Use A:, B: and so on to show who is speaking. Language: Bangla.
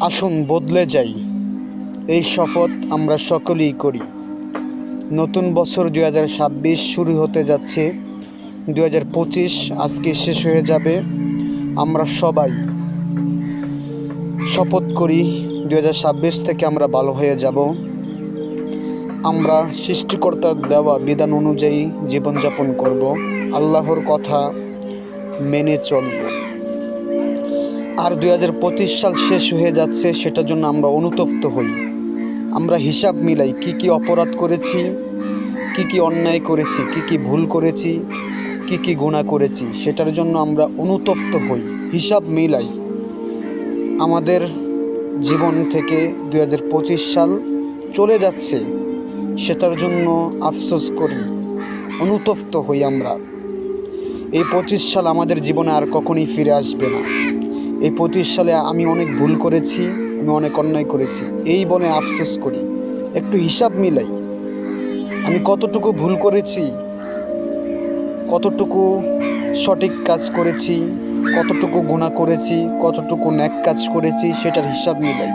A: আসুন বদলে যাই, এই শপথ আমরা সকলেই করি। নতুন বছর 2026 শুরু হতে যাচ্ছে। 2025 আজকে শেষ হয়ে যাবে। আমরা সবাই শপথ করি 2026 থেকে আমরা ভালো হয়ে যাব। আমরা সৃষ্টিকর্তার দেওয়া বিধান অনুযায়ী জীবনযাপন করব, আল্লাহর কথা মেনে চলব। আর 2025 সাল শেষ হয়ে যাচ্ছে, সেটার জন্য আমরা অনুতপ্ত হই। আমরা হিসাব মিলাই কি অপরাধ করেছি, কি অন্যায় করেছি, কি ভুল করেছি, কি গুনাহ করেছি, সেটার জন্য আমরা অনুতপ্ত হই, হিসাব মিলাই। আমাদের জীবন থেকে 2025 সাল চলে যাচ্ছে, সেটার জন্য আফসোস করি, অনুতপ্ত হই আমরা। এই 25 সাল আমাদের জীবনে আর কখনই ফিরে আসবে না। এই 25 সালে আমি অনেক ভুল করেছি, আমি অনেক অন্যায় করেছি, এই বলে আফসোস করি। একটু হিসাব মিলাই, আমি কতটুকু ভুল করেছি, কতটুকু সঠিক কাজ করেছি, কতটুকু গুনাহ করেছি, কতটুকু ন্যাক কাজ করেছি, সেটার হিসাব মিলাই।